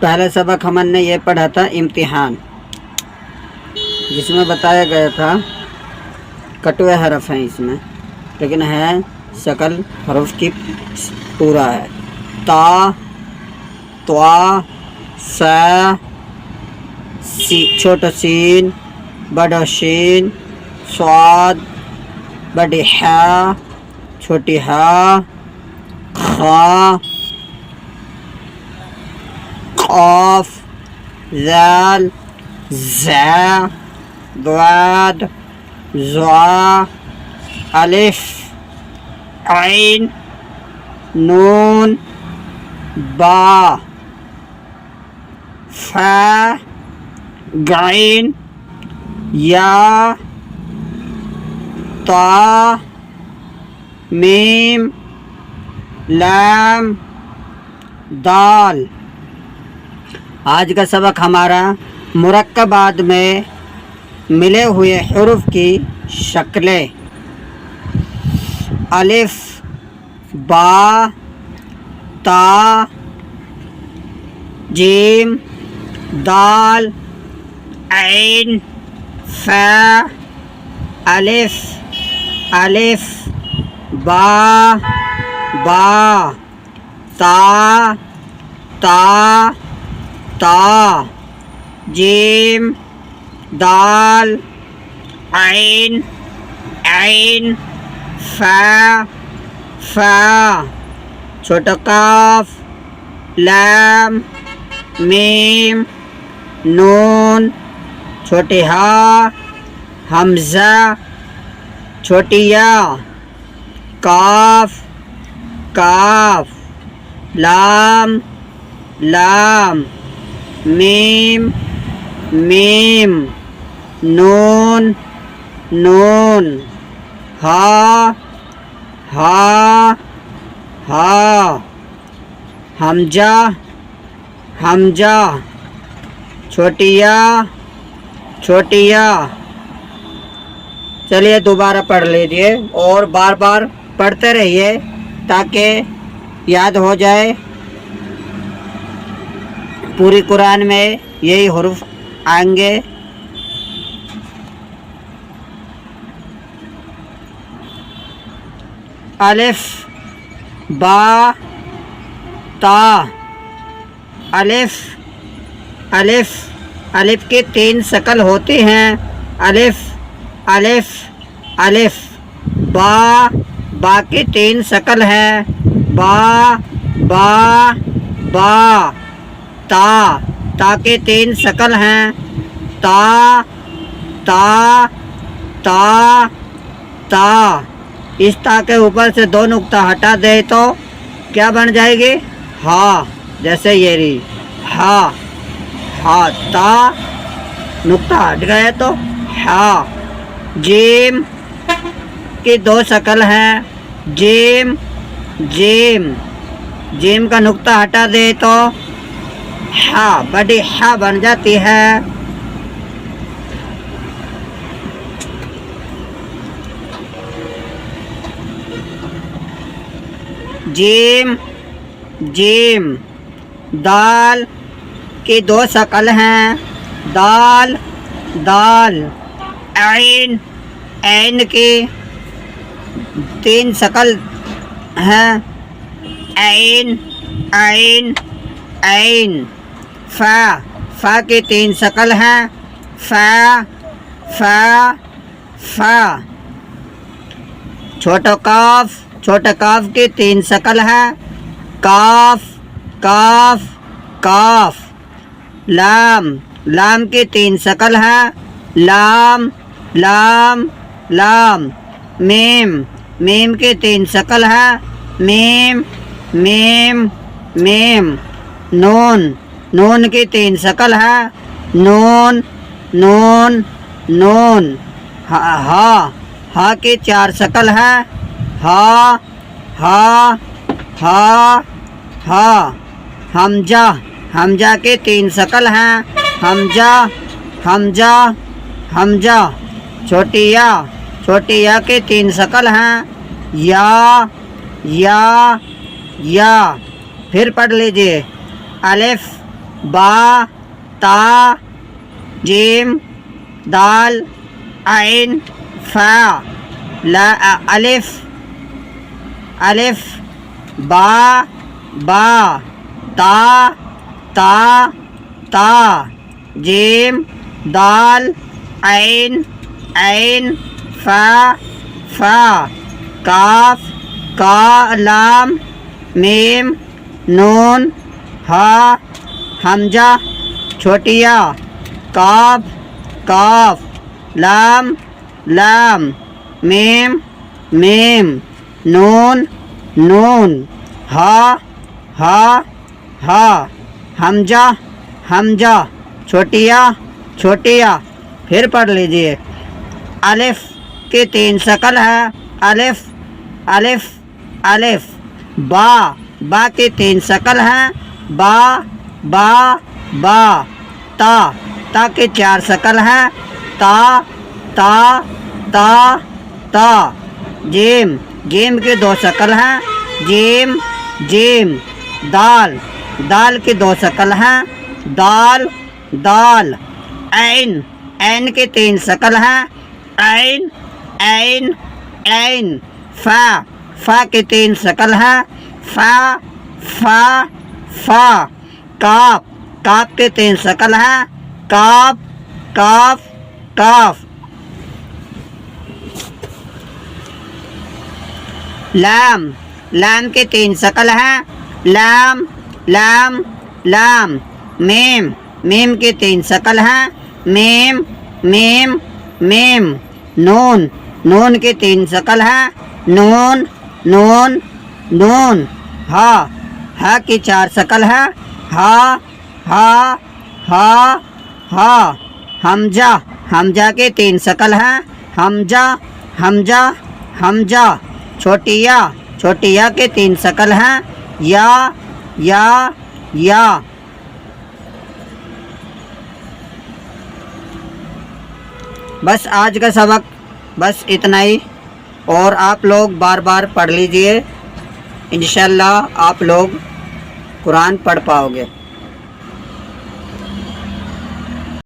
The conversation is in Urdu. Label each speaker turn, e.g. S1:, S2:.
S1: پہلے سبق ہم نے یہ پڑھا تھا امتحان، جس میں بتایا گیا تھا کٹوے حرف ہیں اس میں، لیکن ہے شکل حروف کی پورا ہے۔ تا، طا، سا، چھوٹا سین، بڑا شین، صاد، بڑی حا، چھوٹی ہا، خا، قاف، ذال، زا، ضاد، ظا، الف، عین، نون، با، فا، غین، یا، تا، میم، لام، دال۔ آج کا سبق ہمارا مرکبات میں ملے ہوئے حروف کی شکلیں: الف، با، تا، جیم، دال، عین، فا، الف، الف، با، با، تا، تا، تا، جیم، دال، عین، عین، فا، فا، چھوٹا کاف، لام، میم، نون، چھوٹی ہا، حمزہ، چھوٹی یا، کاف، کاف، لام، لام، میم، میم، نون، نون، ہا، ہا، ہا، حمزہ، حمزہ، چھوٹی یا، چھوٹی یا۔ چلیے دوبارہ پڑھ لیجیے اور بار بار پڑھتے رہیے تاکہ یاد ہو جائے۔ پوری قرآن میں یہی حروف آئیں گے۔ الف، با، تا، الف، الف، الف کی 3 شکل ہوتی ہیں: الف، الف، الف۔ با، با کی 3 شکل ہے: با، با، با۔ تا، تا کی 3 شکل ہیں: تا، تا، تا، تا۔ اس تا کے اوپر سے 2 نقطہ ہٹا دے تو کیا بن جائے گی؟ ہا، جیسے یہ رہی ہا، ہا، تا، نقطہ ہٹ گئے تو ہا۔ جیم کی 2 شکل ہیں: جیم، جیم، جیم کا نقطہ ہٹا دے تو ہا، بڑی ہا بن جاتی ہے۔ جیم، جیم۔ دال کی 2 شکل ہیں: دال، دال۔ عین، عین کی 3 شکل ہیں: عین، عین، عین۔ فا، فا کی 3 شکل ہیں: فا، فا، فا۔ چھوٹا کاف، چھوٹا کاف کی 3 شکل ہے: کاف، کاف، کاف۔ لام، لام کی 3 شکل ہے: لام، لام، لام۔ میم، میم کی 3 شکل ہے: میم، میم، میم۔ نون، نون کی 3 شکل ہے: نون، نون، نون۔ ہا، ہا کی 4 شکل ہے: ہا، ہا، ہا، ہا۔ حمزہ، حمزہ کی 3 شکل ہیں: حمزہ، حمزہ، حمزہ۔ چھوٹی یا، چھوٹی یا کی 3 شکل ہیں: یا، یا، یا۔ پھر پڑھ لیجئے: الف، با تا جیم دال عین فا لا الف الف با با تا تا تا جیم دال عین عین فا فا کاف کا لام میم نون ہا حمزہ چھوٹیا کاف کاف لام لام میم میم نون نون ہا ہا ہا حمزہ حمزہ چھوٹیا چھوٹیا. پھر پڑھ لیجئے. الف کی 3 شکل ہے. الف الف الف. با با کی 3 شکل ہے. با با با. تا تا کی 4 شکل ہے. تا تا تا تا. جیم جیم کی 2 شکل ہے. جیم جیم. دال دال کی 2 شکل ہے. دال دال. عین عین کی 3 شکل ہے. عین عین عین. فا فا کی 3 شکل ہے. فا فا فا. کاف کاف کی 3 شکل ہے. کاف کاف کاف. لام لام کی 3 شکل ہے. لام لام لام. میم میم کی 3 شکل ہے. میم میم میم. نون نون کی 3 شکل ہے. نون نون نون. ہا ہا کی 4 شکل ہے. ہا ہا ہا ہا. حمزہ حمزہ کی 3 شکل ہے. حمزہ حمزہ حمزہ. چھوٹیا چھوٹیا کے 3 شکل ہیں. یا یا یا. بس آج کا سبق بس اتنا ہی، اور آپ لوگ بار بار پڑھ لیجئے، انشاءاللہ آپ لوگ قرآن پڑھ پاؤ گے.